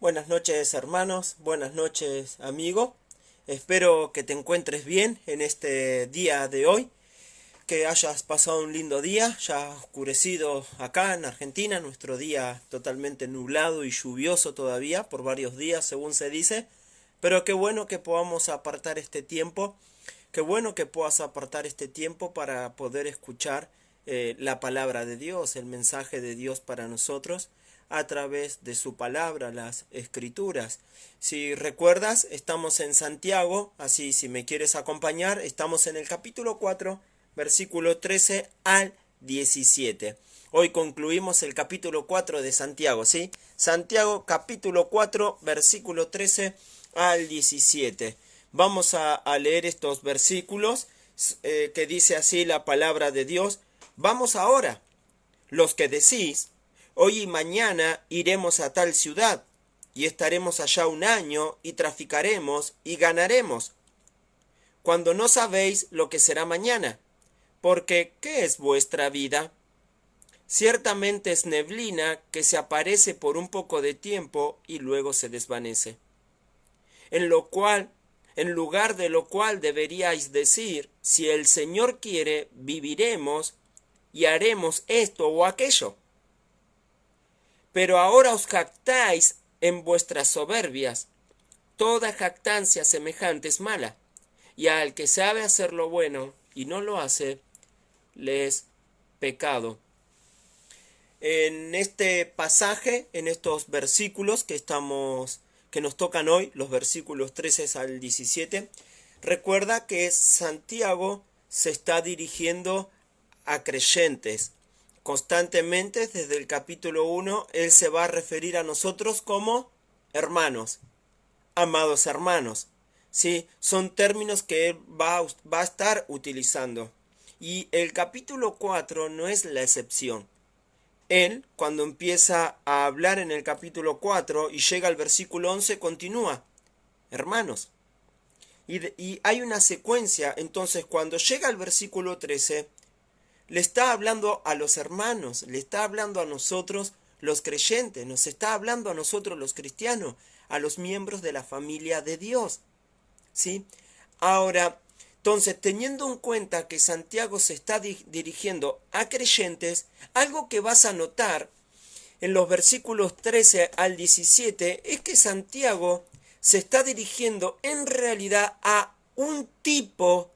Buenas noches hermanos, buenas noches amigo. Espero que te encuentres bien en este día de hoy, que hayas pasado un lindo día. Ya ha oscurecido acá en Argentina, nuestro día totalmente nublado y lluvioso todavía por varios días según se dice. Pero qué bueno que podamos apartar este tiempo, qué bueno que puedas apartar este tiempo para poder escuchar la palabra de Dios, el mensaje de Dios para nosotros a través de su palabra, las escrituras. Si recuerdas, estamos en Santiago, así si me quieres acompañar, estamos en el capítulo 4, versículo 13 al 17. Hoy concluimos el capítulo 4 de Santiago, ¿sí? Santiago capítulo 4, versículo 13 al 17. Vamos a leer estos versículos que dice así la palabra de Dios. Vamos ahora, los que decís, hoy y mañana iremos a tal ciudad, y estaremos allá un año, y traficaremos, y ganaremos, cuando no sabéis lo que será mañana, porque ¿qué es vuestra vida? Ciertamente es neblina que se aparece por un poco de tiempo y luego se desvanece. En lugar de lo cual deberíais decir, si el Señor quiere, viviremos y haremos esto o aquello. Pero ahora os jactáis en vuestras soberbias. Toda jactancia semejante es mala, y al que sabe hacer lo bueno y no lo hace, le es pecado. En este pasaje, en estos versículos que nos tocan hoy, los versículos 13 al 17, recuerda que Santiago se está dirigiendo a creyentes. Constantemente, desde el capítulo 1, él se va a referir a nosotros como hermanos, amados hermanos. ¿Sí? Son términos que él va a estar utilizando. Y el capítulo 4 no es la excepción. Él, cuando empieza a hablar en el capítulo 4 y llega al versículo 11, continúa, hermanos. Y hay una secuencia, entonces cuando llega al versículo 13, le está hablando a los hermanos, le está hablando a nosotros los creyentes, nos está hablando a nosotros los cristianos, a los miembros de la familia de Dios. ¿Sí? Ahora, entonces, teniendo en cuenta que Santiago se está dirigiendo a creyentes, algo que vas a notar en los versículos 13 al 17 es que Santiago se está dirigiendo en realidad a un tipo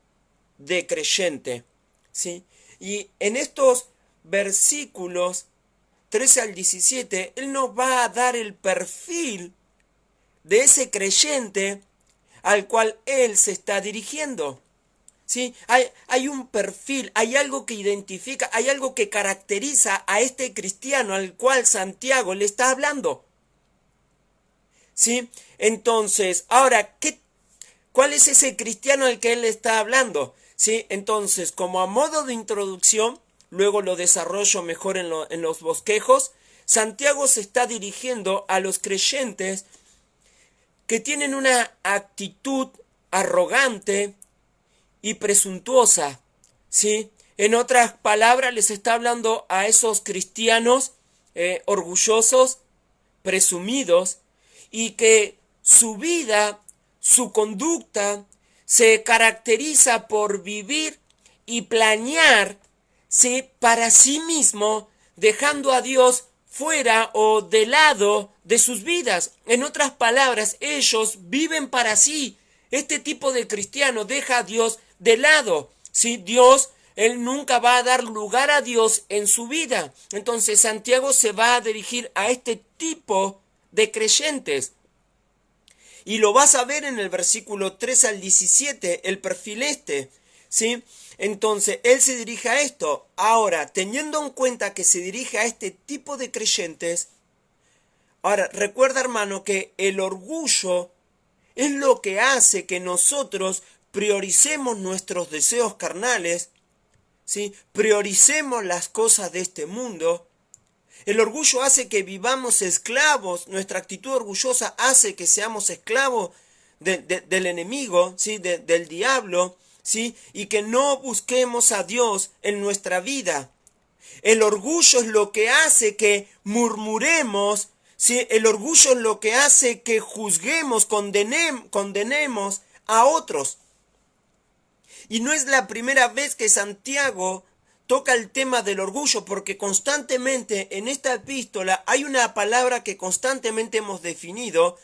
de creyente. ¿Sí? Y en estos versículos 13 al 17, él nos va a dar el perfil de ese creyente al cual él se está dirigiendo. ¿Sí? Hay un perfil, hay algo que identifica, hay algo que caracteriza a este cristiano al cual Santiago le está hablando. ¿Sí? Entonces, ahora, ¿cuál es ese cristiano al que él le está hablando? ¿Sí? Entonces, como a modo de introducción, luego lo desarrollo mejor en los bosquejos, Santiago se está dirigiendo a los creyentes que tienen una actitud arrogante y presuntuosa, ¿sí? En otras palabras, les está hablando a esos cristianos orgullosos, presumidos, y que su vida, su conducta, se caracteriza por vivir y planear, ¿sí?, para sí mismo, dejando a Dios fuera o de lado de sus vidas. En otras palabras, ellos viven para sí. Este tipo de cristiano deja a Dios de lado. ¿Sí? Dios, él nunca va a dar lugar a Dios en su vida. Entonces Santiago se va a dirigir a este tipo de creyentes. Y lo vas a ver en el versículo 3 al 17, el perfil este. ¿Sí? Entonces, él se dirige a esto. Ahora, teniendo en cuenta que se dirige a este tipo de creyentes, ahora, recuerda, hermano, que el orgullo es lo que hace que nosotros prioricemos nuestros deseos carnales, ¿sí? Prioricemos las cosas de este mundo. El orgullo hace que vivamos esclavos, nuestra actitud orgullosa hace que seamos esclavos del enemigo, ¿sí? Del diablo, ¿sí? Y que no busquemos a Dios en nuestra vida. El orgullo es lo que hace que murmuremos, ¿Sí? El orgullo es lo que hace que juzguemos, condenemos a otros. Y no es la primera vez que Santiago toca el tema del orgullo, porque constantemente en esta epístola hay una palabra que constantemente hemos definido,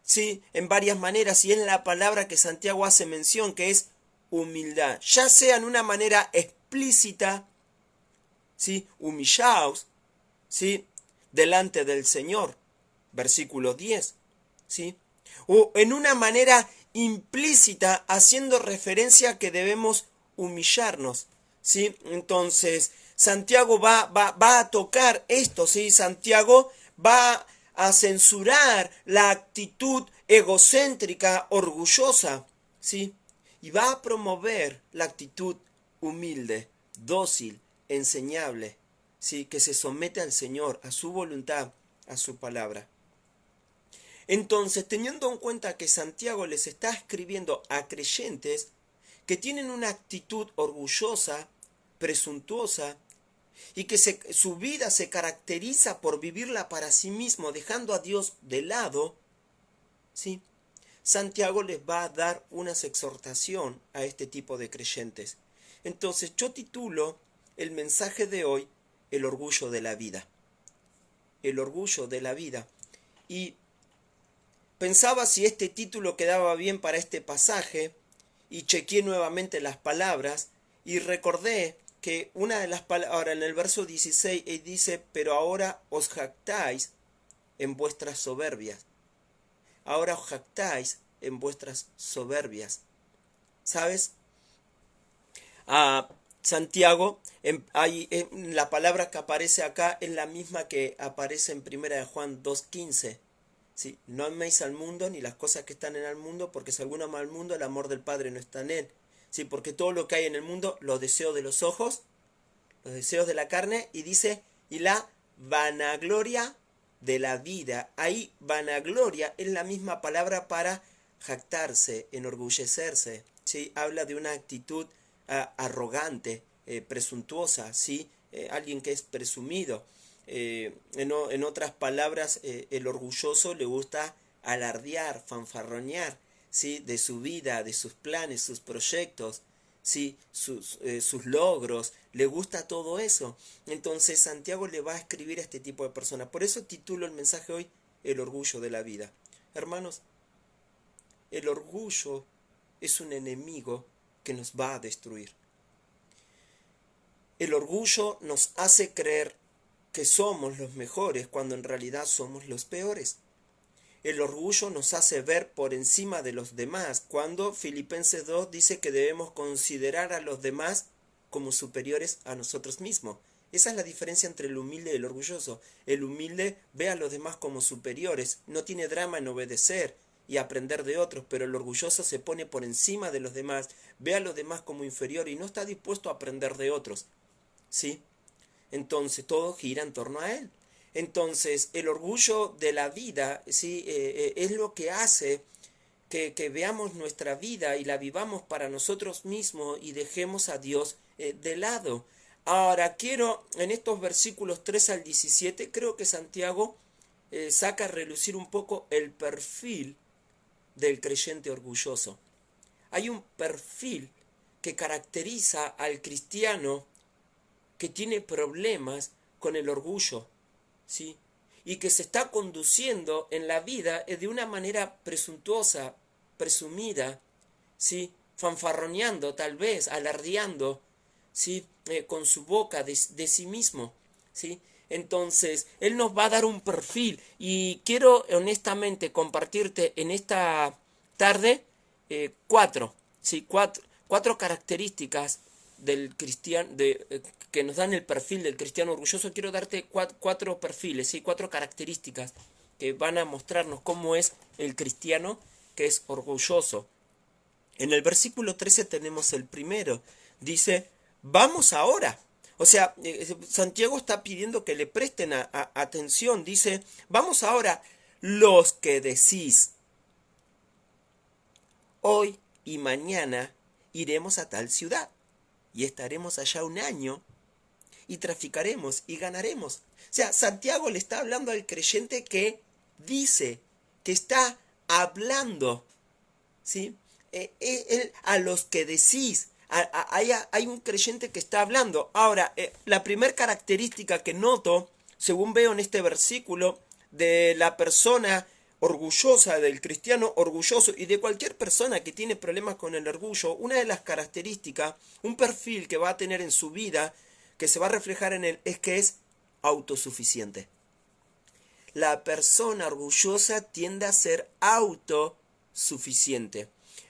¿sí? En varias maneras, y es la palabra que Santiago hace mención, que es humildad. Ya sea en una manera explícita, ¿sí? Humillaos, ¿sí? Delante del Señor, versículo 10, ¿sí? O en una manera implícita, haciendo referencia a que debemos humillarnos, ¿sí? Entonces, Santiago va a tocar esto, ¿sí? Santiago va a censurar la actitud egocéntrica, orgullosa, ¿sí? Y va a promover la actitud humilde, dócil, enseñable, ¿sí? Que se somete al Señor, a su voluntad, a su palabra. Entonces, teniendo en cuenta que Santiago les está escribiendo a creyentes que tienen una actitud orgullosa, presuntuosa, y que su vida se caracteriza por vivirla para sí mismo, dejando a Dios de lado, ¿sí? Santiago les va a dar unas exhortación a este tipo de creyentes. Entonces, yo titulo el mensaje de hoy el orgullo de la vida. El orgullo de la vida. Y pensaba si este título quedaba bien para este pasaje y chequeé nuevamente las palabras y recordé que una de las palabras, ahora en el verso 16 dice, pero ahora os jactáis en vuestras soberbias. Ahora os jactáis en vuestras soberbias. ¿Sabes? Santiago, la palabra que aparece acá es la misma que aparece en 1 de Juan 2:15. ¿Sí? No améis al mundo ni las cosas que están en el mundo, porque si alguno ama al mundo, el amor del Padre no está en él. ¿Sí? Porque todo lo que hay en el mundo, los deseos de los ojos, los deseos de la carne, y dice, y la vanagloria de la vida. Ahí vanagloria es la misma palabra para jactarse, enorgullecerse. ¿Sí? Habla de una actitud arrogante, presuntuosa, ¿sí? Alguien que es presumido. En otras palabras, el orgulloso le gusta alardear, fanfarronear, ¿sí? De su vida, de sus planes, sus proyectos, ¿sí? Sus logros, le gusta todo eso. Entonces Santiago le va a escribir a este tipo de personas. Por eso titulo el mensaje hoy, el orgullo de la vida. Hermanos, el orgullo es un enemigo que nos va a destruir. El orgullo nos hace creer que somos los mejores cuando en realidad somos los peores. El orgullo nos hace ver por encima de los demás, cuando Filipenses 2 dice que debemos considerar a los demás como superiores a nosotros mismos. Esa es la diferencia entre el humilde y el orgulloso. El humilde ve a los demás como superiores, no tiene drama en obedecer y aprender de otros, pero el orgulloso se pone por encima de los demás, ve a los demás como inferior y no está dispuesto a aprender de otros. ¿Sí? Entonces todo gira en torno a él. Entonces el orgullo de la vida, ¿sí? Es lo que hace que veamos nuestra vida y la vivamos para nosotros mismos y dejemos a Dios de lado. Ahora quiero, en estos versículos 3 al 17, creo que Santiago saca a relucir un poco el perfil del creyente orgulloso. Hay un perfil que caracteriza al cristiano que tiene problemas con el orgullo, ¿sí? Y que se está conduciendo en la vida de una manera presuntuosa, presumida, ¿sí? Fanfarroneando, tal vez, alardeando, ¿sí? Con su boca de sí mismo, ¿sí? Entonces, él nos va a dar un perfil y quiero honestamente compartirte en esta tarde ¿sí? Cuatro características del cristiano, que nos dan el perfil del cristiano orgulloso. Quiero darte cuatro perfiles, ¿sí? Cuatro características que van a mostrarnos cómo es el cristiano que es orgulloso. En el versículo 13 tenemos el primero. Dice, vamos ahora. O sea, Santiago está pidiendo que le presten atención. Dice, vamos ahora, los que decís, hoy y mañana iremos a tal ciudad y estaremos allá un año y traficaremos y ganaremos. O sea, Santiago le está hablando al creyente que dice, que está hablando, ¿sí? A los que decís, hay un creyente que está hablando. Ahora, la primera característica que noto, según veo en este versículo, de la persona orgullosa, del cristiano orgulloso y de cualquier persona que tiene problemas con el orgullo, una de las características, un perfil que va a tener en su vida, que se va a reflejar en él, es que es autosuficiente. La persona orgullosa tiende a ser autosuficiente.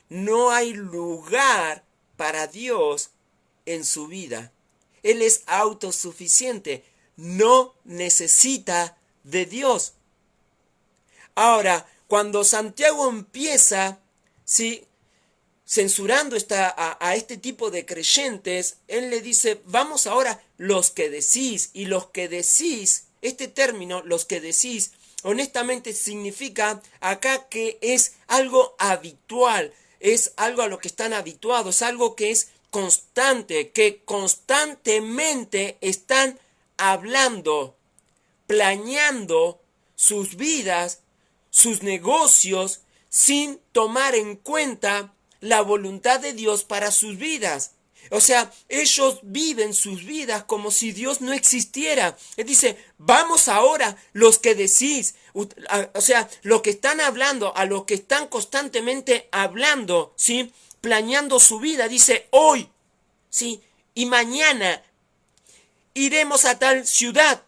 No hay lugar para Dios en su vida. Él es autosuficiente. No necesita de Dios. Ahora, cuando Santiago empieza, ¿sí?, censurando a este tipo de creyentes, él le dice, vamos ahora, los que decís, y los que decís, este término, los que decís, honestamente significa acá que es algo habitual, es algo a lo que están habituados, es algo que es constante, que constantemente están hablando, planeando sus vidas, sus negocios, sin tomar en cuenta la voluntad de Dios para sus vidas. O sea, ellos viven sus vidas como si Dios no existiera. Él dice, vamos ahora, los que decís, o sea, los que están hablando, a los que están constantemente hablando, ¿sí?, planeando su vida, dice, hoy, ¿sí?, y mañana iremos a tal ciudad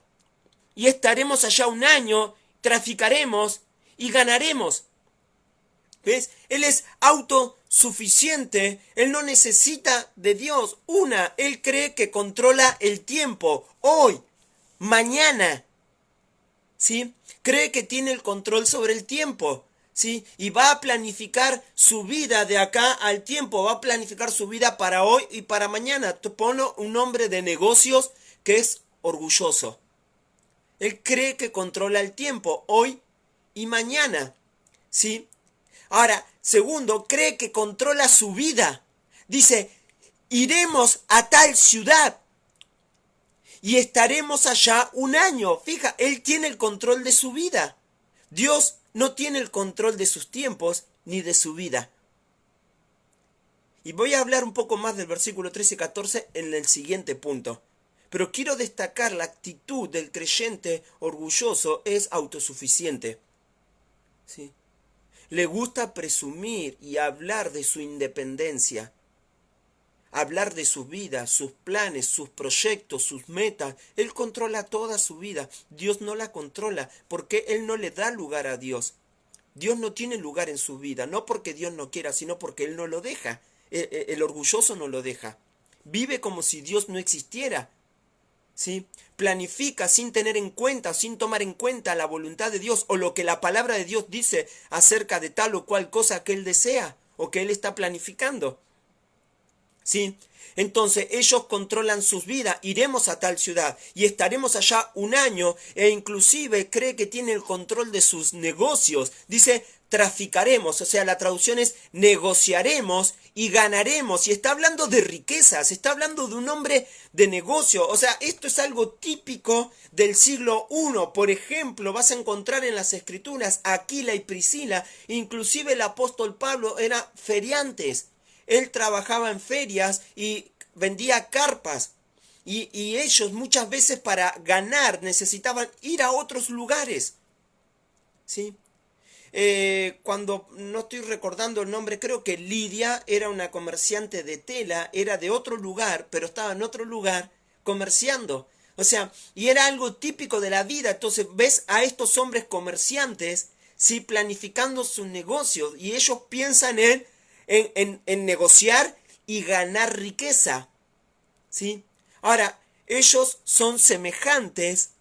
y estaremos allá un año, traficaremos y ganaremos. ¿Ves? Él es autosuficiente, él no necesita de Dios. Él cree que controla el tiempo, hoy, mañana, ¿sí? Cree que tiene el control sobre el tiempo, ¿sí? Y va a planificar su vida de acá al tiempo, va a planificar su vida para hoy y para mañana. Pone un hombre de negocios que es orgulloso. Él cree que controla el tiempo, hoy y mañana, ¿sí? Ahora, segundo, cree que controla su vida. Dice, iremos a tal ciudad y estaremos allá un año. Fija, él tiene el control de su vida. Dios no tiene el control de sus tiempos ni de su vida. Y voy a hablar un poco más del versículo 13 y 14 en el siguiente punto. Pero quiero destacar la actitud del creyente orgulloso, es autosuficiente, ¿sí? Le gusta presumir y hablar de su independencia, hablar de su vida, sus planes, sus proyectos, sus metas. Él controla toda su vida. Dios no la controla porque él no le da lugar a Dios. Dios no tiene lugar en su vida, no porque Dios no quiera, sino porque él no lo deja. El orgulloso no lo deja. Vive como si Dios no existiera, ¿sí? Planifica sin tener en cuenta, sin tomar en cuenta la voluntad de Dios o lo que la palabra de Dios dice acerca de tal o cual cosa que él desea o que él está planificando, ¿sí? Entonces ellos controlan sus vidas, iremos a tal ciudad y estaremos allá un año, e inclusive cree que tiene el control de sus negocios. Dice, traficaremos, o sea, la traducción es negociaremos y ganaremos. Y está hablando de riquezas, está hablando de un hombre de negocio. O sea, esto es algo típico del siglo I. Por ejemplo, vas a encontrar en las escrituras Aquila y Priscila, inclusive el apóstol Pablo era feriantes. Él trabajaba en ferias y vendía carpas. Y ellos muchas veces para ganar necesitaban ir a otros lugares, ¿sí? Cuando no estoy recordando el nombre, creo que Lidia era una comerciante de tela, era de otro lugar, pero estaba en otro lugar comerciando. O sea, y era algo típico de la vida. Entonces ves a estos hombres comerciantes, ¿sí?, planificando sus negocios, y ellos piensan en negociar y ganar riqueza, ¿sí? Ahora, ellos son semejantes,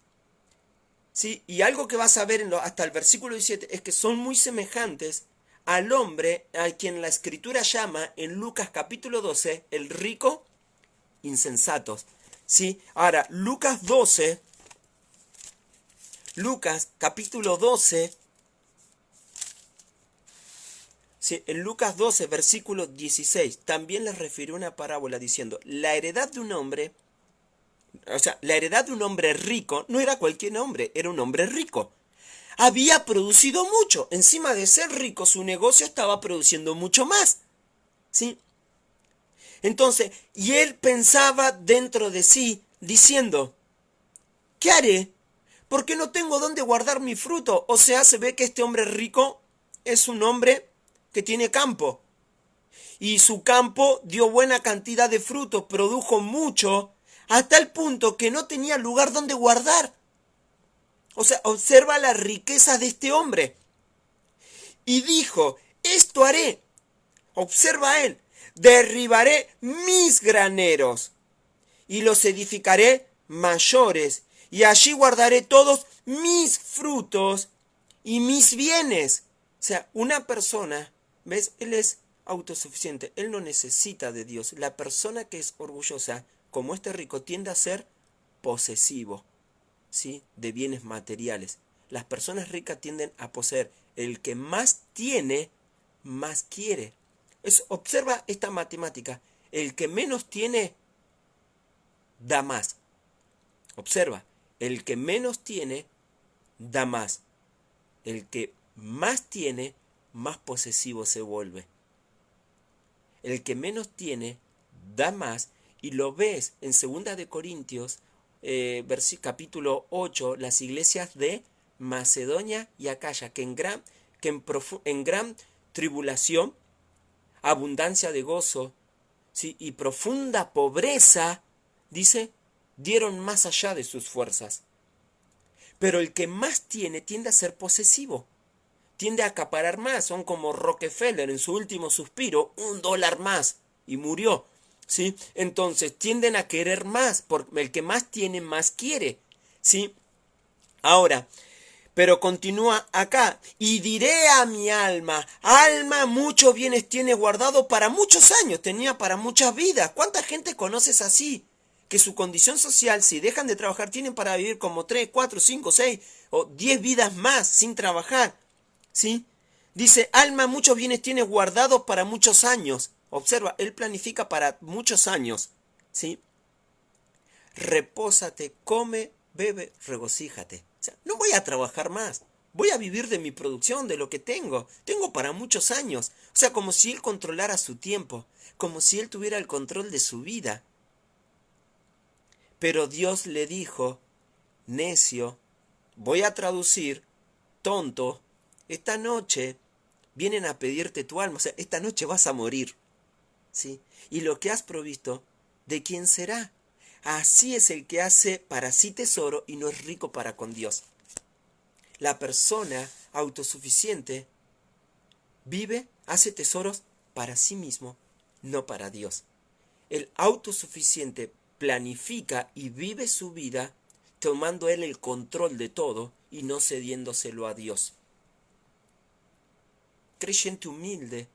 ¿sí? Y algo que vas a ver hasta el versículo 17 es que son muy semejantes al hombre a quien la escritura llama en Lucas capítulo 12 el rico insensato, ¿sí? Ahora, Lucas capítulo 12, sí, en Lucas 12, versículo 16, también les refirió una parábola diciendo, la heredad de un hombre O sea, la heredad de un hombre rico no era cualquier hombre, era un hombre rico. Había producido mucho. Encima de ser rico, su negocio estaba produciendo mucho más. ¿Sí? Entonces, y él pensaba dentro de sí, diciendo, ¿qué haré? Porque no tengo dónde guardar mi fruto. O sea, se ve que este hombre rico es un hombre que tiene campo. Y su campo dio buena cantidad de frutos, produjo mucho, hasta el punto que no tenía lugar donde guardar. O sea, observa la riqueza de este hombre. Y dijo, esto haré. Observa él, derribaré mis graneros y los edificaré mayores, y allí guardaré todos mis frutos y mis bienes. O sea, una persona, ¿ves? Él es autosuficiente, él no necesita de Dios. La persona que es orgullosa, como este rico, tiende a ser posesivo, ¿sí? De bienes materiales. Las personas ricas tienden a poseer. El que más tiene, más quiere. Observa esta matemática. El que menos tiene, da más. Observa, el que menos tiene, da más. El que más tiene, más posesivo se vuelve. El que menos tiene, da más. Y lo ves en 2 de Corintios, capítulo 8, las iglesias de Macedonia y Acaya, que en gran tribulación, abundancia de gozo, ¿sí? Y profunda pobreza, dice, dieron más allá de sus fuerzas. Pero el que más tiene tiende a ser posesivo, tiende a acaparar más. Son como Rockefeller en su último suspiro, $1 más, y murió. ¿Sí? Entonces tienden a querer más, porque el que más tiene más quiere. ¿Sí? Ahora, pero continúa acá, y diré a mi alma, alma, muchos bienes tienes guardado para muchos años, tenía para muchas vidas. ¿Cuánta gente conoces así? Que su condición social, si dejan de trabajar, tienen para vivir como 3, 4, 5, 6 o 10 vidas más sin trabajar. ¿Sí? Dice, alma, muchos bienes tienes guardados para muchos años. Observa, él planifica para muchos años. ¿Sí? Repósate, come, bebe, regocíjate. O sea, no voy a trabajar más. Voy a vivir de mi producción, de lo que tengo. Tengo para muchos años. O sea, como si él controlara su tiempo. Como si él tuviera el control de su vida. Pero Dios le dijo, necio, voy a traducir, tonto, esta noche vienen a pedirte tu alma. O sea, esta noche vas a morir. ¿Sí? Y lo que has provisto, ¿de quién será? Así es el que hace para sí tesoro y no es rico para con Dios. La persona autosuficiente vive, hace tesoros para sí mismo, no para Dios. El autosuficiente planifica y vive su vida tomando él el control de todo y no cediéndoselo a Dios. Creyente humilde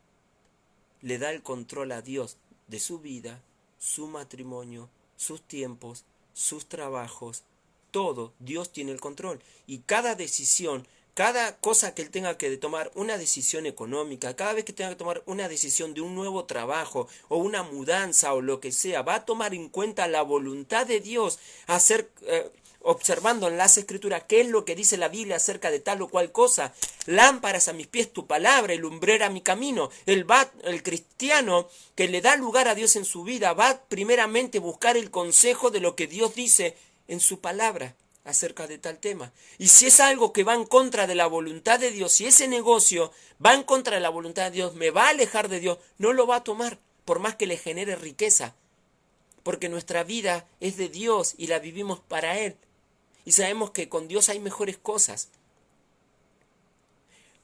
le da el control a Dios de su vida, su matrimonio, sus tiempos, sus trabajos, todo. Dios tiene el control. Y cada decisión, cada cosa que él tenga que tomar, una decisión económica, cada vez que tenga que tomar una decisión de un nuevo trabajo o una mudanza o lo que sea, va a tomar en cuenta la voluntad de Dios, observando en las escrituras qué es lo que dice la Biblia acerca de tal o cual cosa. Lámparas a mis pies tu palabra y lumbrera a mi camino. El cristiano que le da lugar a Dios en su vida va primeramente a buscar el consejo de lo que Dios dice en su palabra acerca de tal tema. Y si es algo que va en contra de la voluntad de Dios, si ese negocio va en contra de la voluntad de Dios, me va a alejar de Dios, no lo va a tomar, por más que le genere riqueza. Porque nuestra vida es de Dios y la vivimos para Él. Y sabemos que con Dios hay mejores cosas.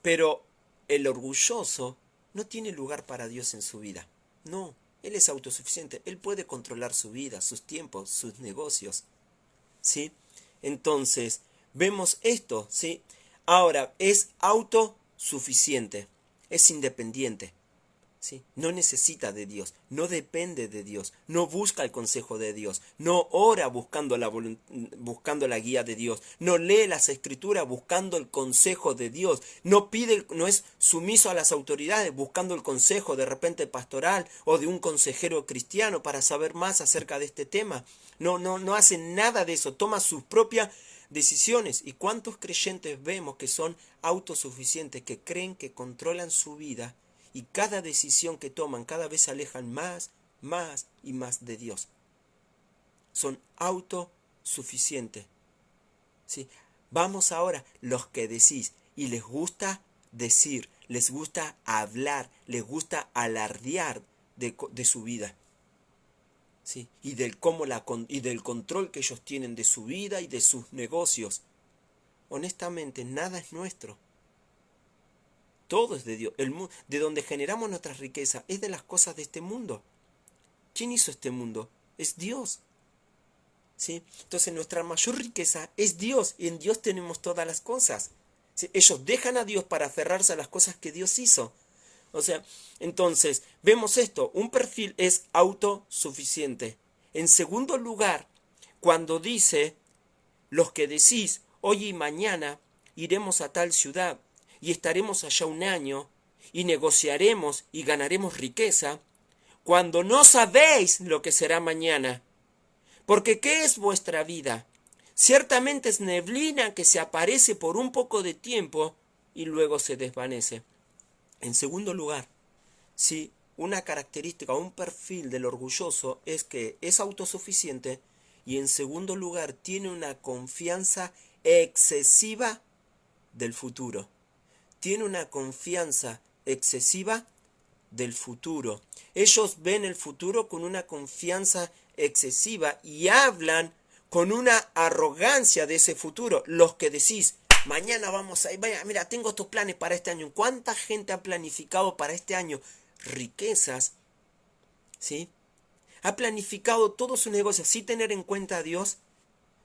Pero el orgulloso no tiene lugar para Dios en su vida. No, él es autosuficiente. Él puede controlar su vida, sus tiempos, sus negocios. ¿Sí? Entonces, vemos esto, ¿sí? Ahora, es autosuficiente. Es independiente. ¿sí? No necesita de Dios, no depende de Dios, no busca el consejo de Dios, no ora buscando buscando la guía de Dios, no lee las escrituras buscando el consejo de Dios, no pide, no es sumiso a las autoridades buscando el consejo de repente pastoral o de un consejero cristiano para saber más acerca de este tema. No hace nada de eso, toma sus propias decisiones. ¿Y cuántos creyentes vemos que son autosuficientes, que creen que controlan su vida? Y cada decisión que toman cada vez se alejan más y más de Dios. Son autosuficientes. ¿Sí? Vamos ahora, los que decís y les gusta decir, les gusta hablar, les gusta alardear de su vida. ¿Sí? Y del control que ellos tienen de su vida y de sus negocios. Honestamente, nada es nuestro. Todo es de Dios. De donde generamos nuestra riqueza es de las cosas de este mundo. ¿Quién hizo este mundo? Es Dios. ¿Sí? Entonces nuestra mayor riqueza es Dios. Y en Dios tenemos todas las cosas. ¿Sí? Ellos dejan a Dios para aferrarse a las cosas que Dios hizo. O sea, entonces, vemos esto. Un perfil es autosuficiente. En segundo lugar, cuando dice, los que decís, hoy y mañana iremos a tal ciudad, y estaremos allá un año, y negociaremos y ganaremos riqueza, cuando no sabéis lo que será mañana. Porque ¿qué es vuestra vida? Ciertamente es neblina que se aparece por un poco de tiempo y luego se desvanece. En segundo lugar, si una característica o un perfil del orgulloso es que es autosuficiente y en segundo lugar tiene una confianza excesiva del futuro. Tiene una confianza excesiva del futuro. Ellos ven el futuro con una confianza excesiva y hablan con una arrogancia de ese futuro. Los que decís, mañana vamos a ir, vaya, mira, tengo estos planes para este año. ¿Cuánta gente ha planificado para este año riquezas? ¿Sí? Ha planificado todo su negocio sin tener en cuenta a Dios.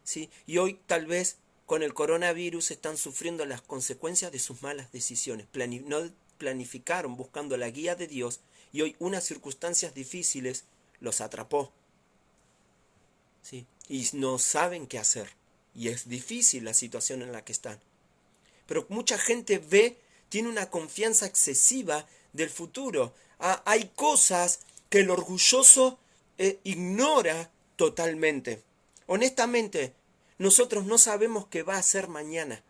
¿Sí? Y hoy tal vez con el coronavirus están sufriendo las consecuencias de sus malas decisiones. No planificaron buscando la guía de Dios y hoy unas circunstancias difíciles los atrapó. ¿Sí? Y no saben qué hacer. Y es difícil la situación en la que están. Pero mucha gente tiene una confianza excesiva del futuro. Hay cosas que el orgulloso ignora totalmente. Honestamente, nosotros no sabemos qué va a ser mañana.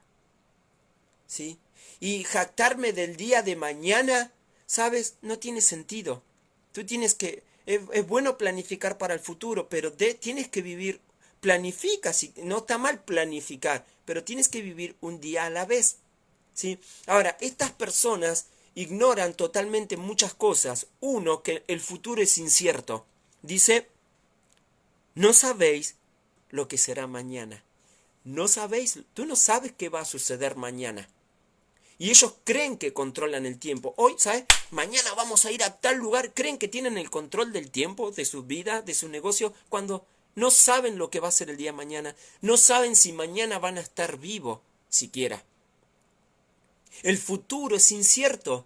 ¿Sí? Y jactarme del día de mañana, ¿sabes? No tiene sentido. Tú tienes que... Es bueno planificar para el futuro, pero tienes que vivir... Planifica, no está mal planificar, pero tienes que vivir un día a la vez. ¿Sí? Ahora, estas personas ignoran totalmente muchas cosas. Uno, que el futuro es incierto. Dice, no sabéis lo que será mañana. No sabéis, tú no sabes qué va a suceder mañana. Y ellos creen que controlan el tiempo. Hoy, ¿sabes? Mañana vamos a ir a tal lugar. Creen que tienen el control del tiempo, de su vida, de su negocio, cuando no saben lo que va a ser el día de mañana. No saben si mañana van a estar vivos, siquiera. El futuro es incierto.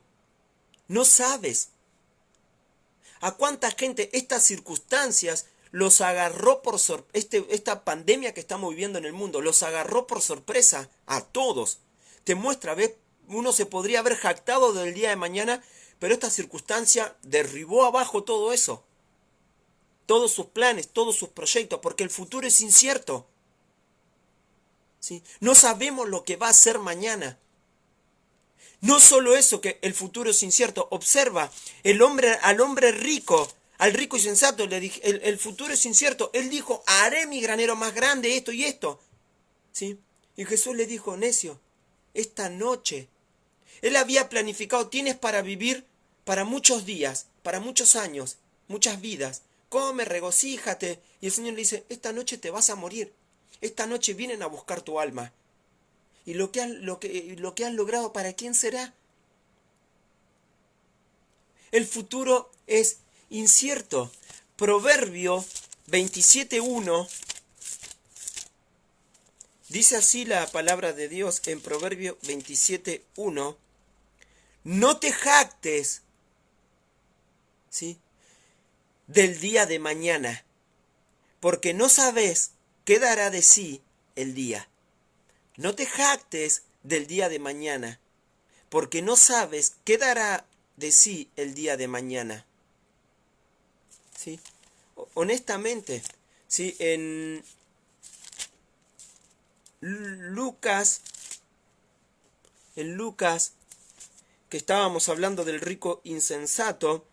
No sabes. ¿A cuánta gente estas circunstancias los agarró por esta pandemia que estamos viviendo en el mundo? Los agarró por sorpresa a todos. Te muestra, ¿ves? Uno se podría haber jactado del día de mañana, pero esta circunstancia derribó abajo todo eso. Todos sus planes, todos sus proyectos, porque el futuro es incierto. ¿Sí? No sabemos lo que va a ser mañana. No solo eso, que el futuro es incierto. Observa, al hombre rico, al rico y sensato, le dije, el futuro es incierto. Él dijo, haré mi granero más grande, esto y esto. ¿Sí? Y Jesús le dijo, necio, esta noche. Él había planificado, tienes para vivir para muchos días, para muchos años, muchas vidas. Come, regocíjate. Y el Señor le dice, esta noche te vas a morir. Esta noche vienen a buscar tu alma. ¿Y lo que han logrado, para quién será? El futuro es incierto. Proverbio 27:1 dice así la palabra de Dios en Proverbio 27:1. No te jactes ¿sí? Del día de mañana, porque no sabes qué dará de sí el día. No te jactes del día de mañana, porque no sabes qué dará de sí el día de mañana. ¿Sí? Honestamente, ¿sí? En Lucas, que estábamos hablando del rico insensato,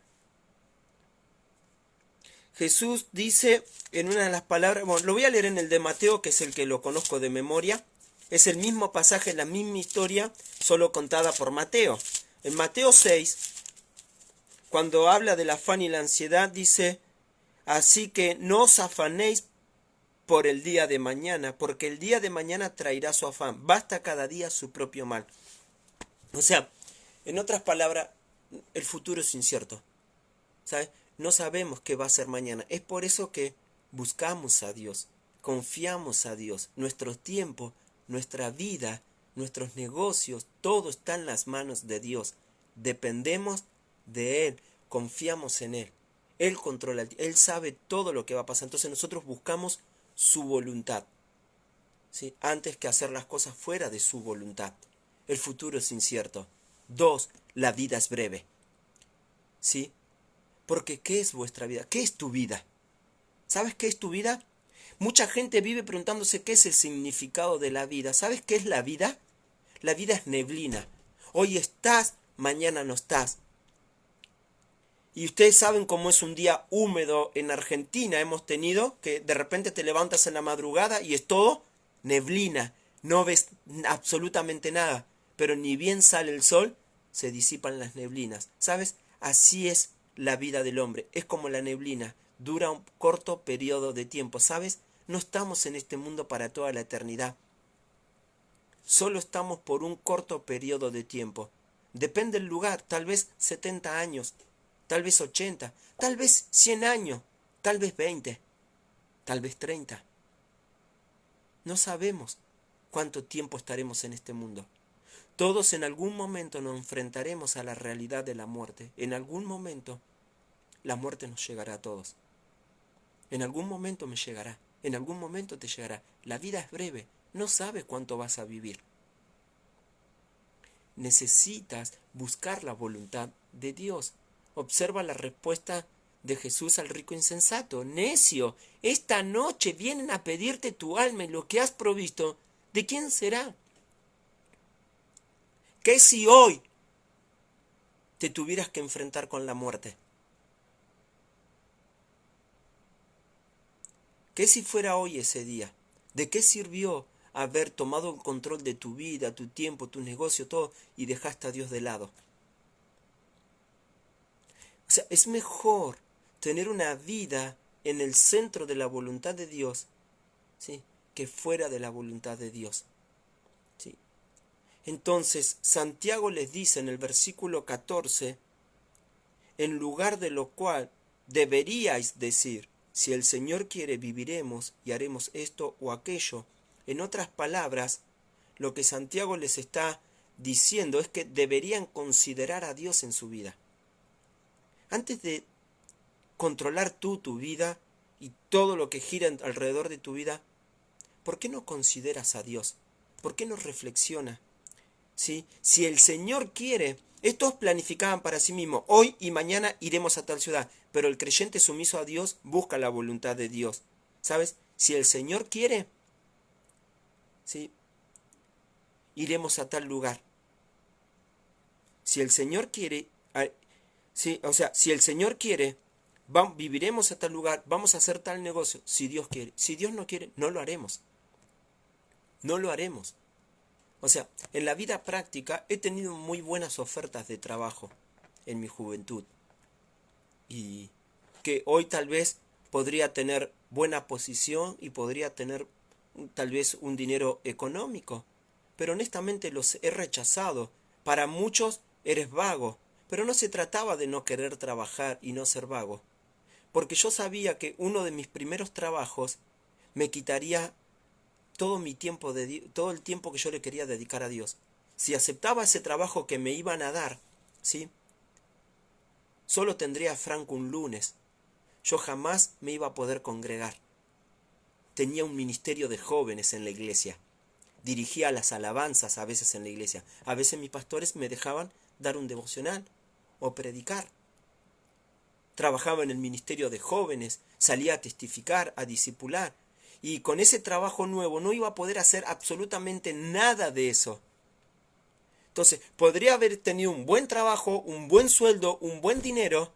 Jesús dice en una de las palabras, bueno, lo voy a leer en el de Mateo, que es el que lo conozco de memoria. Es el mismo pasaje, la misma historia, solo contada por Mateo. En Mateo 6, cuando habla del afán y la ansiedad, dice: así que no os afanéis por el día de mañana, porque el día de mañana traerá su afán. Basta cada día su propio mal. O sea, en otras palabras, el futuro es incierto, ¿sabes? No sabemos qué va a ser mañana. Es por eso que buscamos a Dios, confiamos a Dios. Nuestro tiempo, nuestra vida, nuestros negocios, todo está en las manos de Dios. Dependemos de Él, confiamos en Él. Él controla, Él sabe todo lo que va a pasar. Entonces nosotros buscamos su voluntad, ¿sí? Antes que hacer las cosas fuera de su voluntad. El futuro es incierto. 2, la vida es breve, ¿sí? Porque ¿qué es vuestra vida? ¿Qué es tu vida? ¿Sabes qué es tu vida? Mucha gente vive preguntándose qué es el significado de la vida. ¿Sabes qué es la vida? La vida es neblina. Hoy estás, mañana no estás. Y ustedes saben cómo es un día húmedo en Argentina. Hemos tenido que de repente te levantas en la madrugada y es todo neblina. No ves absolutamente nada. Pero ni bien sale el sol, se disipan las neblinas. ¿Sabes? Así es la vida del hombre. Es como la neblina. Dura un corto periodo de tiempo. ¿Sabes? No estamos en este mundo para toda la eternidad. Solo estamos por un corto periodo de tiempo. Depende del lugar. Tal vez 70 años. Tal vez 80. Tal vez 100 años. Tal vez 20. Tal vez 30. No sabemos cuánto tiempo estaremos en este mundo. Todos en algún momento nos enfrentaremos a la realidad de la muerte. En algún momento la muerte nos llegará a todos. En algún momento me llegará. En algún momento te llegará. La vida es breve. No sabes cuánto vas a vivir. Necesitas buscar la voluntad de Dios. Observa la respuesta de Jesús al rico insensato. Necio, esta noche vienen a pedirte tu alma y lo que has provisto, ¿de quién será? ¿Qué si hoy te tuvieras que enfrentar con la muerte? ¿Qué si fuera hoy ese día? ¿De qué sirvió haber tomado el control de tu vida, tu tiempo, tu negocio, todo, y dejaste a Dios de lado? O sea, es mejor tener una vida en el centro de la voluntad de Dios, ¿sí?, que fuera de la voluntad de Dios. ¿Sí? Entonces, Santiago les dice en el versículo 14, en lugar de lo cual deberíais decir, si el Señor quiere, viviremos y haremos esto o aquello. En otras palabras, lo que Santiago les está diciendo es que deberían considerar a Dios en su vida. Antes de controlar tú tu vida y todo lo que gira alrededor de tu vida, ¿por qué no consideras a Dios? ¿Por qué no reflexionas? ¿Sí? Si el Señor quiere, estos planificaban para sí mismos, hoy y mañana iremos a tal ciudad, pero el creyente sumiso a Dios busca la voluntad de Dios. ¿Sabes? Si el Señor quiere, ¿sí?, iremos a tal lugar. Si el Señor quiere, ¿sí?, o sea, si el Señor quiere, viviremos a tal lugar, vamos a hacer tal negocio, si Dios quiere. Si Dios no quiere, no lo haremos. No lo haremos. O sea, en la vida práctica he tenido muy buenas ofertas de trabajo en mi juventud. Y que hoy tal vez podría tener buena posición y podría tener tal vez un dinero económico. Pero honestamente los he rechazado. Para muchos eres vago. Pero no se trataba de no querer trabajar y no ser vago. Porque yo sabía que uno de mis primeros trabajos me quitaría todo mi tiempo, todo el tiempo que yo le quería dedicar a Dios. Si aceptaba ese trabajo que me iban a dar, ¿sí?, Solo tendría a Franco un lunes. Yo jamás me iba a poder congregar. Tenía un ministerio de jóvenes en la iglesia. Dirigía las alabanzas a veces en la iglesia. A veces mis pastores me dejaban dar un devocional o predicar. Trabajaba en el ministerio de jóvenes, salía a testificar, a discipular. Y con ese trabajo nuevo no iba a poder hacer absolutamente nada de eso. Entonces, podría haber tenido un buen trabajo, un buen sueldo, un buen dinero,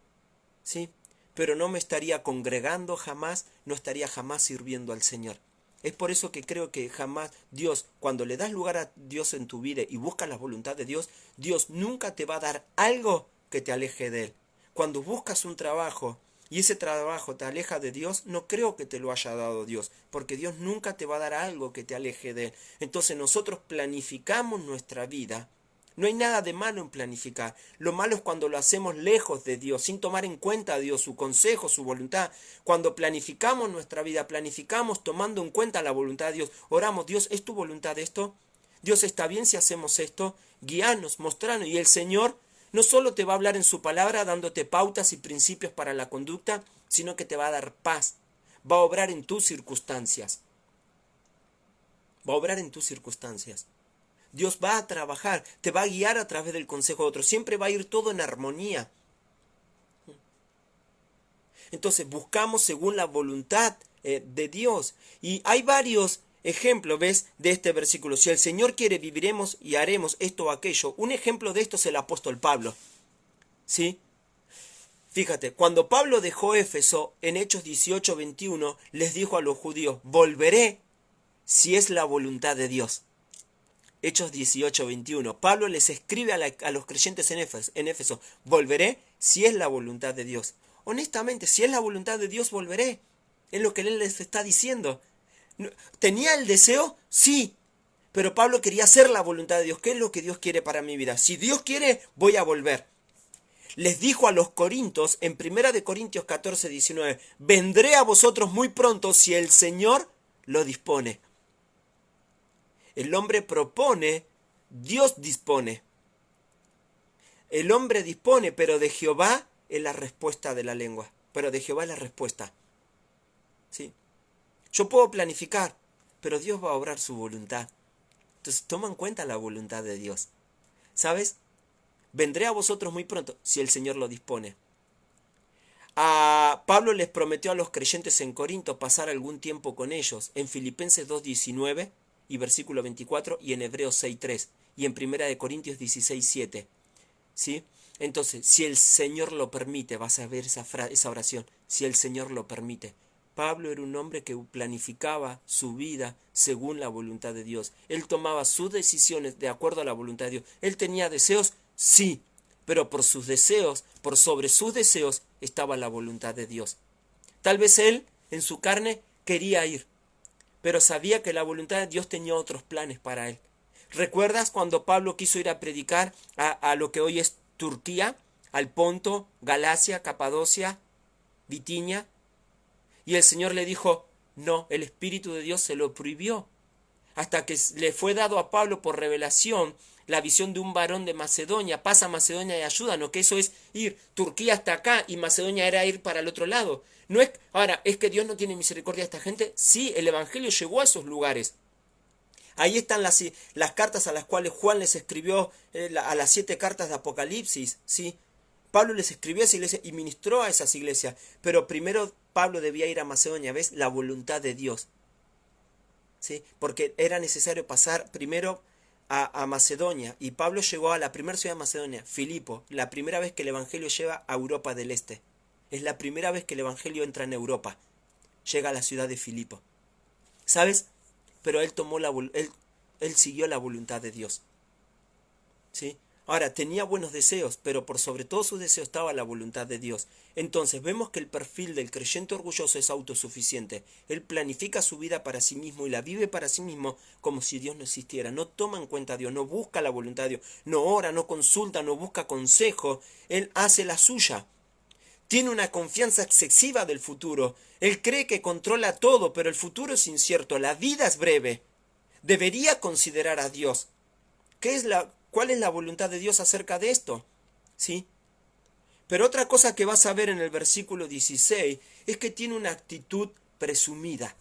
¿sí? Pero no me estaría congregando jamás, no estaría jamás sirviendo al Señor. Es por eso que creo que jamás Dios, cuando le das lugar a Dios en tu vida y buscas la voluntad de Dios, Dios nunca te va a dar algo que te aleje de Él. Cuando buscas un trabajo y ese trabajo te aleja de Dios, no creo que te lo haya dado Dios, porque Dios nunca te va a dar algo que te aleje de Él. Entonces nosotros planificamos nuestra vida. No hay nada de malo en planificar. Lo malo es cuando lo hacemos lejos de Dios, sin tomar en cuenta a Dios, su consejo, su voluntad. Cuando planificamos nuestra vida, planificamos tomando en cuenta la voluntad de Dios. Oramos, Dios, ¿es tu voluntad esto? Dios, ¿está bien si hacemos esto? Guíanos, mostranos. Y el Señor no solo te va a hablar en su palabra dándote pautas y principios para la conducta, sino que te va a dar paz. Va a obrar en tus circunstancias. Va a obrar en tus circunstancias. Dios va a trabajar, te va a guiar a través del consejo de otros. Siempre va a ir todo en armonía. Entonces buscamos según la voluntad de Dios. Y hay varios ejemplos, ¿ves? De este versículo. Si el Señor quiere, viviremos y haremos esto o aquello. Un ejemplo de esto es el apóstol Pablo. ¿Sí? Fíjate, cuando Pablo dejó Éfeso, en Hechos 18:21, les dijo a los judíos, volveré si es la voluntad de Dios. Hechos 18:21. Pablo les escribe a los creyentes en Éfeso, volveré si es la voluntad de Dios. Honestamente, si es la voluntad de Dios, volveré. Es lo que él les está diciendo. ¿Tenía el deseo? Sí. Pero Pablo quería hacer la voluntad de Dios. ¿Qué es lo que Dios quiere para mi vida? Si Dios quiere, voy a volver. Les dijo a los corintios en 1 Corintios 14:19, vendré a vosotros muy pronto si el Señor lo dispone. El hombre propone, Dios dispone. El hombre dispone, pero de Jehová es la respuesta de la lengua. Pero de Jehová es la respuesta. ¿Sí? Yo puedo planificar, pero Dios va a obrar su voluntad. Entonces toma en cuenta la voluntad de Dios. ¿Sabes? Vendré a vosotros muy pronto, si el Señor lo dispone. Pablo les prometió a los creyentes en Corinto pasar algún tiempo con ellos. En Filipenses 2:19 y versículo 24, y en Hebreos 6:3, y en 1 Corintios 16:7. ¿Sí? Entonces, si el Señor lo permite, vas a ver esa oración, si el Señor lo permite. Pablo era un hombre que planificaba su vida según la voluntad de Dios. Él tomaba sus decisiones de acuerdo a la voluntad de Dios. ¿Él tenía deseos? Sí, pero por sus deseos, por sobre sus deseos, estaba la voluntad de Dios. Tal vez él, en su carne, quería ir, pero sabía que la voluntad de Dios tenía otros planes para él. ¿Recuerdas cuando Pablo quiso ir a predicar a lo que hoy es Turquía, al Ponto, Galacia, Capadocia, Bitinia? Y el Señor le dijo, no, el Espíritu de Dios se lo prohibió. Hasta que le fue dado a Pablo por revelación la visión de un varón de Macedonia, pasa a Macedonia y ayúdanos, que eso es ir, Turquía hasta acá y Macedonia era ir para el otro lado. No es, ahora, ¿es que Dios no tiene misericordia de esta gente? Sí, el Evangelio llegó a esos lugares. Ahí están las cartas a las cuales Juan les escribió, a las 7 cartas de Apocalipsis, ¿sí? Pablo les escribió a esa iglesia y ministró a esas iglesias, pero primero Pablo debía ir a Macedonia, ¿ves? La voluntad de Dios, ¿sí? Porque era necesario pasar primero a Macedonia, y Pablo llegó a la primera ciudad de Macedonia, Filipo, la primera vez que el Evangelio llega a Europa del Este. Es la primera vez que el Evangelio entra en Europa. Llega a la ciudad de Filipo. ¿Sabes? Pero él siguió la voluntad de Dios. ¿Sí? Ahora, tenía buenos deseos, pero por sobre todo sus deseos estaba la voluntad de Dios. Entonces vemos que el perfil del creyente orgulloso es autosuficiente. Él planifica su vida para sí mismo y la vive para sí mismo como si Dios no existiera. No toma en cuenta a Dios, no busca la voluntad de Dios, no ora, no consulta, no busca consejo. Él hace la suya. Tiene una confianza excesiva del futuro. Él cree que controla todo, pero el futuro es incierto, la vida es breve. Debería considerar a Dios. ¿Cuál es la voluntad de Dios acerca de esto? ¿Sí? Pero otra cosa que vas a ver en el versículo 16 es que tiene una actitud presumida.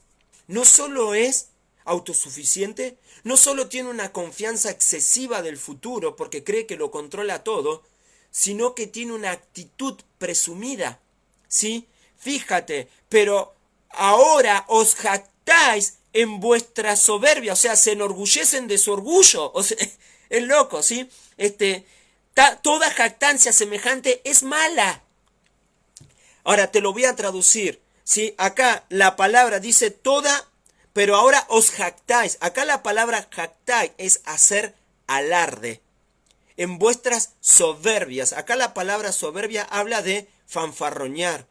No solo es autosuficiente, no solo tiene una confianza excesiva del futuro porque cree que lo controla todo, sino que tiene una actitud presumida. ¿Sí? Fíjate, pero ahora os jactáis en vuestra soberbia, o sea, se enorgullecen de su orgullo. O sea, es loco, ¿sí? Toda jactancia semejante es mala. Ahora te lo voy a traducir, ¿sí? Acá la palabra dice toda, pero ahora os jactáis. Acá la palabra jactáis es hacer alarde en vuestras soberbias. Acá la palabra soberbia habla de fanfarroñar,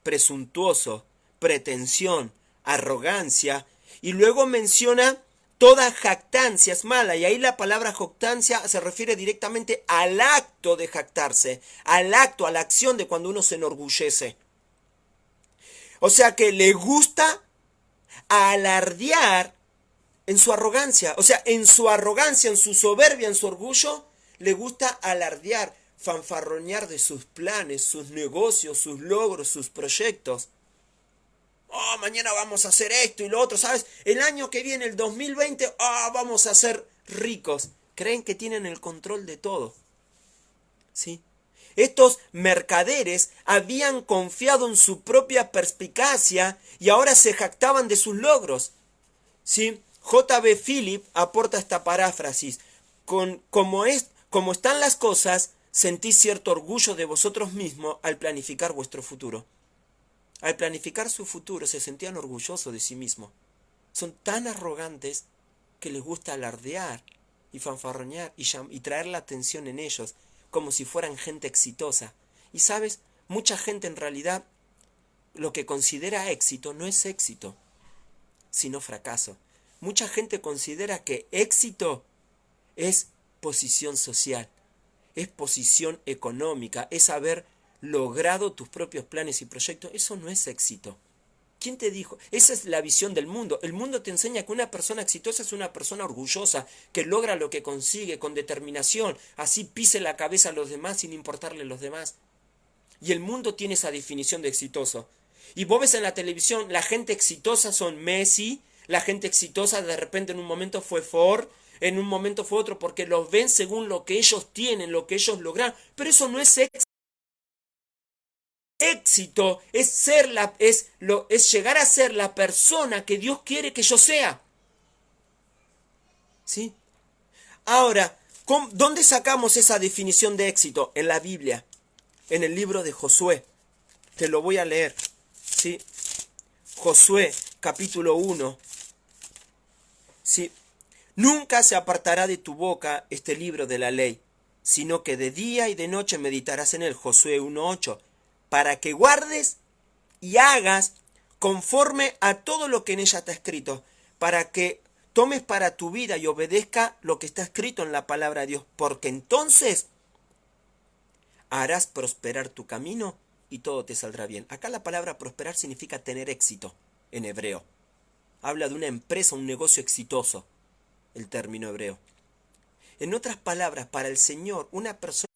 presuntuoso, pretensión, arrogancia, y luego menciona toda jactancia es mala, y ahí la palabra jactancia se refiere directamente al acto de jactarse, al acto, a la acción de cuando uno se enorgullece. O sea que le gusta alardear en su arrogancia, o sea, en su arrogancia, en su soberbia, en su orgullo, le gusta alardear, fanfarronear de sus planes, sus negocios, sus logros, sus proyectos. Oh, mañana vamos a hacer esto y lo otro, ¿sabes? El año que viene, el 2020, vamos a ser ricos. Creen que tienen el control de todo. ¿Sí? Estos mercaderes habían confiado en su propia perspicacia y ahora se jactaban de sus logros. ¿Sí? J.B. Philip aporta esta paráfrasis. Como están las cosas, sentís cierto orgullo de vosotros mismos al planificar vuestro futuro. Al planificar su futuro se sentían orgullosos de sí mismos. Son tan arrogantes que les gusta alardear y fanfarronear y traer la atención en ellos, como si fueran gente exitosa. Y sabes, mucha gente en realidad lo que considera éxito no es éxito, sino fracaso. Mucha gente considera que éxito es posición social, es posición económica, es haber logrado tus propios planes y proyectos. Eso no es éxito. ¿Quién te dijo? Esa es la visión del mundo. El mundo te enseña que una persona exitosa es una persona orgullosa, que logra lo que consigue con determinación, así pise la cabeza a los demás sin importarle a los demás. Y el mundo tiene esa definición de exitoso. Y vos ves en la televisión, la gente exitosa son Messi, la gente exitosa de repente en un momento fue Ford, en un momento fue otro, porque los ven según lo que ellos tienen, lo que ellos lograron. Pero eso no es éxito. Éxito es es llegar a ser la persona que Dios quiere que yo sea. ¿Sí? Ahora, ¿dónde sacamos esa definición de éxito? En la Biblia, en el libro de Josué. Te lo voy a leer. ¿Sí? Josué, capítulo 1. ¿Sí? Nunca se apartará de tu boca este libro de la ley, sino que de día y de noche meditarás en él. Josué 1:8. Para que guardes y hagas conforme a todo lo que en ella está escrito, para que tomes para tu vida y obedezca lo que está escrito en la palabra de Dios, porque entonces harás prosperar tu camino y todo te saldrá bien. Acá la palabra prosperar significa tener éxito en hebreo. Habla de una empresa, un negocio exitoso, el término hebreo. En otras palabras, para el Señor, una persona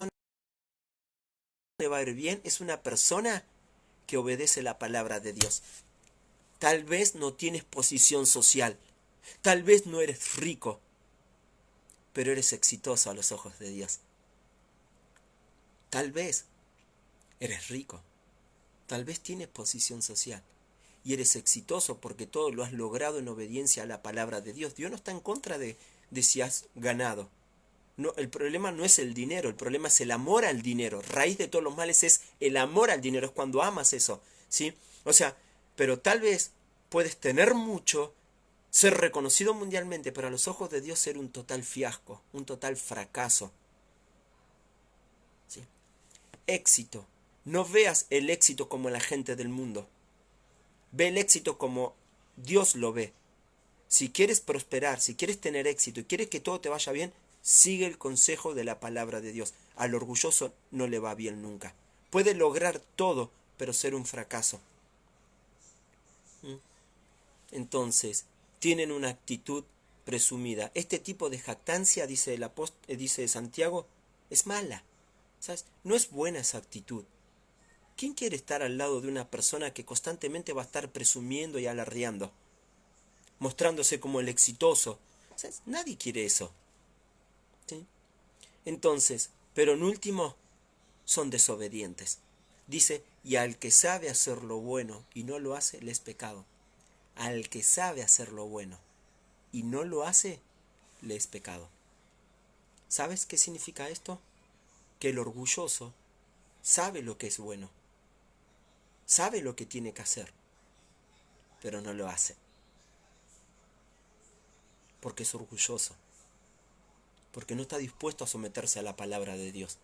que va a ir bien es una persona que obedece la palabra de Dios. Tal vez no tienes posición social, tal vez no eres rico, pero eres exitoso a los ojos de Dios. Tal vez eres rico, tal vez tienes posición social y eres exitoso porque todo lo has logrado en obediencia a la palabra de Dios. Dios no está en contra de si has ganado. No, el problema no es el dinero, el problema es el amor al dinero. Raíz de todos los males es el amor al dinero, es cuando amas eso, ¿sí? O sea, pero tal vez puedes tener mucho, ser reconocido mundialmente, pero a los ojos de Dios ser un total fiasco, un total fracaso. ¿Sí? Éxito. No veas el éxito como la gente del mundo. Ve el éxito como Dios lo ve. Si quieres prosperar, si quieres tener éxito y quieres que todo te vaya bien, sigue el consejo de la palabra de Dios. Al orgulloso no le va bien nunca. Puede lograr todo, pero ser un fracaso. Entonces, tienen una actitud presumida. Este tipo de jactancia, dice Santiago, es mala. ¿Sabes? No es buena esa actitud. ¿Quién quiere estar al lado de una persona que constantemente va a estar presumiendo y alardeando, mostrándose como el exitoso? ¿Sabes? Nadie quiere eso. ¿Sí? Entonces, pero en último, son desobedientes. Dice, y al que sabe hacer lo bueno y no lo hace, le es pecado. Al que sabe hacer lo bueno y no lo hace, le es pecado. ¿Sabes qué significa esto? Que el orgulloso sabe lo que es bueno, sabe lo que tiene que hacer, pero no lo hace, porque es orgulloso, porque no está dispuesto a someterse a la palabra de Dios,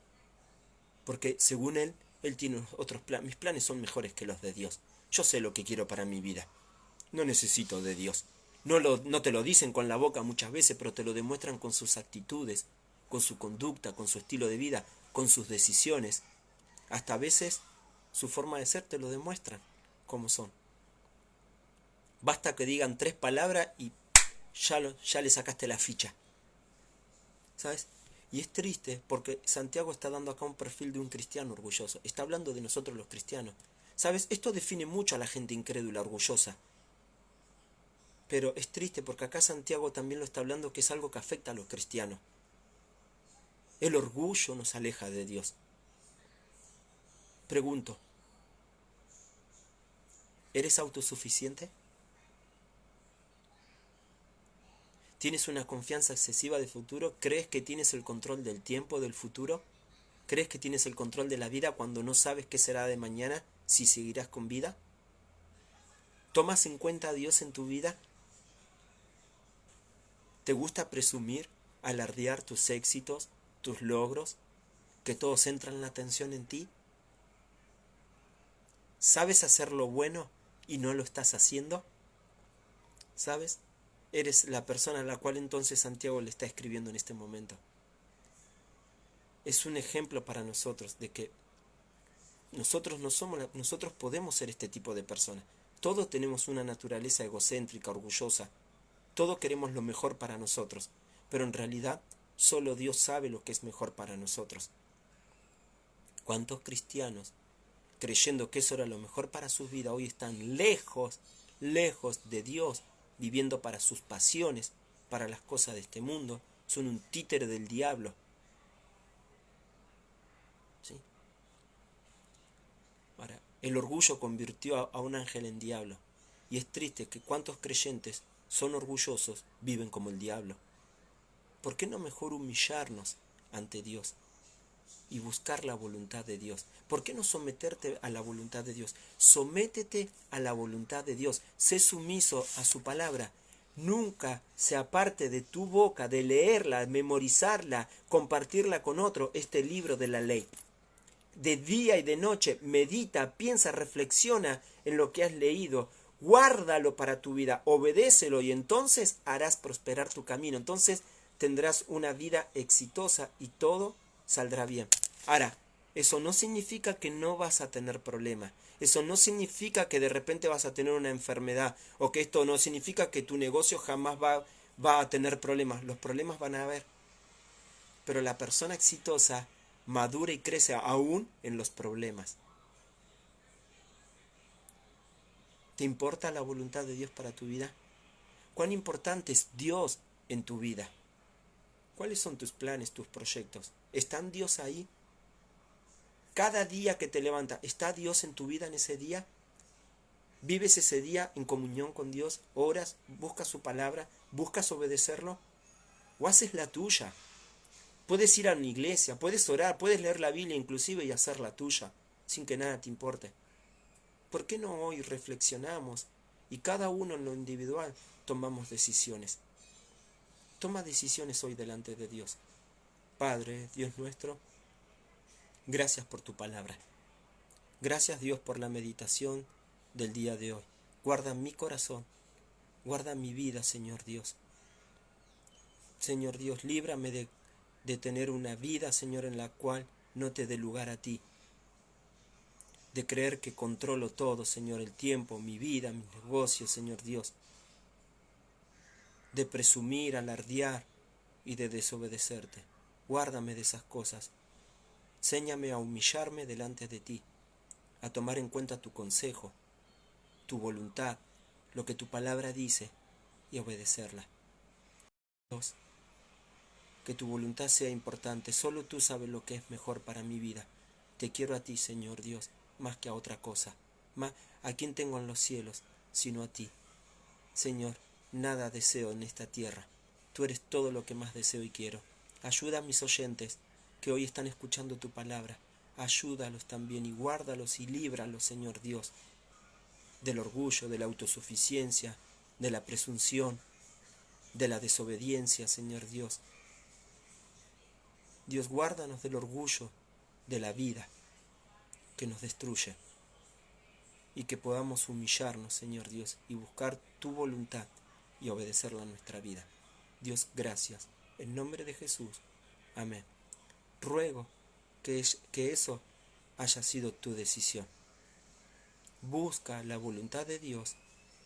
porque según él tiene otros planes. Mis planes son mejores que los de Dios. Yo sé lo que quiero para mi vida. No necesito de Dios. No te lo dicen con la boca muchas veces, pero te lo demuestran con sus actitudes, con su conducta, con su estilo de vida, con sus decisiones. Hasta a veces su forma de ser te lo demuestran cómo son. Basta que digan 3 palabras y ya le sacaste la ficha. ¿Sabes? Y es triste porque Santiago está dando acá un perfil de un cristiano orgulloso. Está hablando de nosotros los cristianos. ¿Sabes? Esto define mucho a la gente incrédula, orgullosa. Pero es triste porque acá Santiago también lo está hablando, que es algo que afecta a los cristianos. El orgullo nos aleja de Dios. Pregunto, ¿eres autosuficiente? ¿Tienes una confianza excesiva del futuro? ¿Crees que tienes el control del tiempo, del futuro? ¿Crees que tienes el control de la vida cuando no sabes qué será de mañana, si seguirás con vida? ¿Tomas en cuenta a Dios en tu vida? ¿Te gusta presumir, alardear tus éxitos, tus logros, que todos centran la atención en ti? ¿Sabes hacer lo bueno y no lo estás haciendo? ¿Sabes? Eres la persona a la cual entonces Santiago le está escribiendo en este momento. Es un ejemplo para nosotros de que nosotros podemos ser este tipo de personas. Todos tenemos una naturaleza egocéntrica, orgullosa. Todos queremos lo mejor para nosotros, pero en realidad solo Dios sabe lo que es mejor para nosotros. ¿Cuántos cristianos, creyendo que eso era lo mejor para sus vidas, hoy están lejos de Dios, viviendo para sus pasiones, para las cosas de este mundo? Son un títere del diablo. ¿Sí? Ahora, el orgullo convirtió a un ángel en diablo. Y es triste que cuántos creyentes son orgullosos, viven como el diablo. ¿Por qué no mejor humillarnos ante Dios y buscar la voluntad de Dios? ¿Por qué no someterte a la voluntad de Dios? Sométete a la voluntad de Dios. Sé sumiso a su palabra. Nunca se aparte de tu boca de leerla, memorizarla, compartirla con otro, este libro de la ley. De día y de noche, medita, piensa, reflexiona en lo que has leído. Guárdalo para tu vida, obedécelo y entonces harás prosperar tu camino. Entonces tendrás una vida exitosa y todo saldrá bien. Ahora, eso no significa que no vas a tener problemas. Eso no significa que de repente vas a tener una enfermedad, o que esto no significa que tu negocio jamás va a tener problemas. Los problemas van a haber. Pero la persona exitosa madura y crece aún en los problemas. ¿Te importa la voluntad de Dios para tu vida? ¿Cuán importante es Dios en tu vida? ¿Cuáles son tus planes, tus proyectos? ¿Están Dios ahí? Cada día que te levantas, ¿está Dios en tu vida en ese día? ¿Vives ese día en comunión con Dios? ¿Oras? ¿Buscas su palabra? ¿Buscas obedecerlo? ¿O haces la tuya? Puedes ir a una iglesia, puedes orar, puedes leer la Biblia inclusive y hacer la tuya, sin que nada te importe. ¿Por qué no hoy reflexionamos y cada uno en lo individual tomamos decisiones? Toma decisiones hoy delante de Dios. Padre, Dios nuestro, gracias por tu palabra. Gracias, Dios, por la meditación del día de hoy. Guarda mi corazón, guarda mi vida, Señor Dios. Señor Dios, líbrame de tener una vida, Señor, en la cual no te dé lugar a ti. De creer que controlo todo, Señor, el tiempo, mi vida, mis negocios, Señor Dios. De presumir, alardear y de desobedecerte. Guárdame de esas cosas. Enséñame a humillarme delante de ti, a tomar en cuenta tu consejo, tu voluntad, lo que tu palabra dice y obedecerla. Dios, que tu voluntad sea importante. Solo tú sabes lo que es mejor para mi vida. Te quiero a ti, Señor Dios, más que a otra cosa. Más a quien tengo en los cielos, sino a ti. Señor, nada deseo en esta tierra. Tú eres todo lo que más deseo y quiero. Ayuda a mis oyentes que hoy están escuchando tu palabra. Ayúdalos también y guárdalos y líbralos, Señor Dios, del orgullo, de la autosuficiencia, de la presunción, de la desobediencia, Señor Dios. Dios, guárdanos del orgullo, de la vida que nos destruye, y que podamos humillarnos, Señor Dios, y buscar tu voluntad y obedecerla en nuestra vida. Dios, gracias. En nombre de Jesús. Amén. Ruego que eso haya sido tu decisión. Busca la voluntad de Dios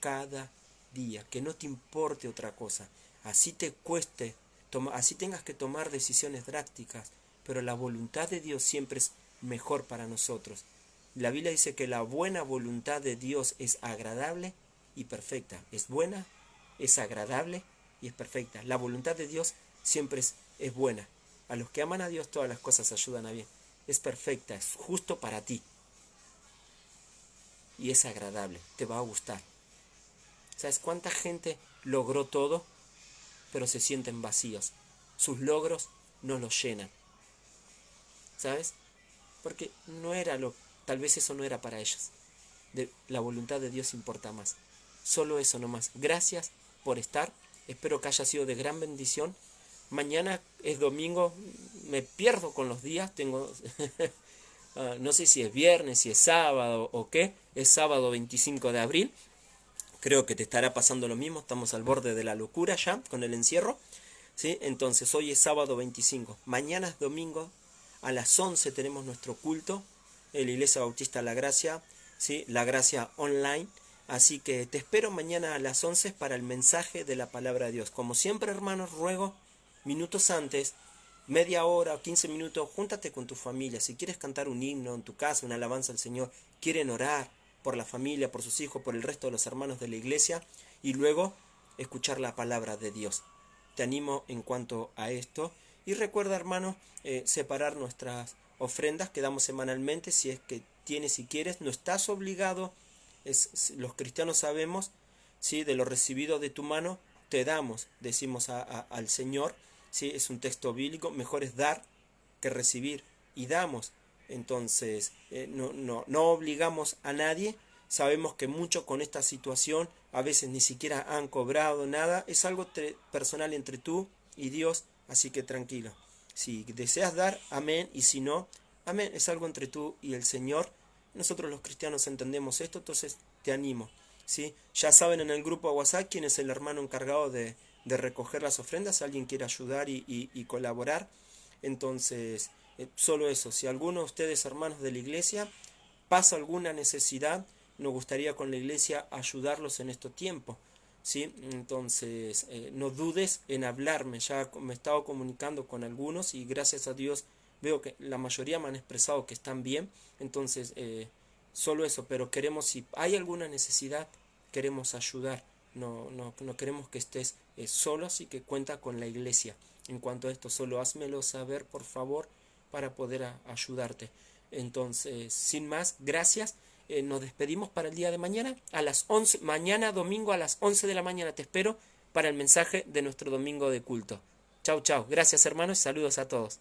cada día, que no te importe otra cosa. Así te cueste, así tengas que tomar decisiones drásticas, pero la voluntad de Dios siempre es mejor para nosotros. La Biblia dice que la buena voluntad de Dios es agradable y perfecta. Es buena, es agradable y es perfecta. La voluntad de Dios siempre es buena. A los que aman a Dios todas las cosas ayudan a bien. Es perfecta, es justo para ti. Y es agradable, te va a gustar. ¿Sabes cuánta gente logró todo, pero se sienten vacíos? Sus logros no los llenan. ¿Sabes? Porque tal vez eso no era para ellos. La voluntad de Dios importa más. Solo eso nomás. Gracias por estar. Espero que haya sido de gran bendición. Mañana es domingo. Me pierdo con los días. Tengo no sé si es viernes, si es sábado o qué. Es sábado 25 de abril. Creo que te estará pasando lo mismo. Estamos al borde de la locura ya con el encierro. ¿Sí? Entonces hoy es sábado 25. Mañana es domingo. A las 11 tenemos nuestro culto en la Iglesia Bautista La Gracia, ¿sí? La Gracia online. Así que te espero mañana a las 11 para el mensaje de la palabra de Dios. Como siempre, hermanos, ruego minutos antes, media hora o 15 minutos, júntate con tu familia. Si quieres cantar un himno en tu casa, una alabanza al Señor, quieren orar por la familia, por sus hijos, por el resto de los hermanos de la iglesia, y luego escuchar la palabra de Dios. Te animo en cuanto a esto. Y recuerda, hermano, separar nuestras ofrendas que damos semanalmente. Si es que tienes y quieres, no estás obligado. Los cristianos sabemos, ¿sí? De lo recibido de tu mano te damos, decimos al Señor, ¿sí? Es un texto bíblico. Mejor es dar que recibir, y damos. Entonces no obligamos a nadie. Sabemos que mucho con esta situación a veces ni siquiera han cobrado nada. Es algo personal entre tú y Dios. Así que tranquilo. Si deseas dar, amén. Y si no, amén. Es algo entre tú y el Señor. Nosotros los cristianos entendemos esto, entonces te animo. ¿Sí? Ya saben en el grupo de WhatsApp quién es el hermano encargado de recoger las ofrendas. Si alguien quiere ayudar y colaborar. Entonces, solo eso. Si alguno de ustedes, hermanos de la iglesia, pasa alguna necesidad, nos gustaría con la iglesia ayudarlos en estos tiempos. ¿Sí? Entonces no dudes en hablarme. Ya me he estado comunicando con algunos y gracias a Dios veo que la mayoría me han expresado que están bien. Entonces solo eso, pero queremos, si hay alguna necesidad, queremos ayudar. No queremos que estés solo, así que cuenta con la iglesia. En cuanto a esto, solo házmelo saber, por favor, para poder ayudarte. Entonces, sin más, gracias. Nos despedimos para el día de mañana a las 11, mañana domingo a las 11 de la mañana te espero para el mensaje de nuestro domingo de culto. Chau, chau. Gracias, hermanos, y saludos a todos.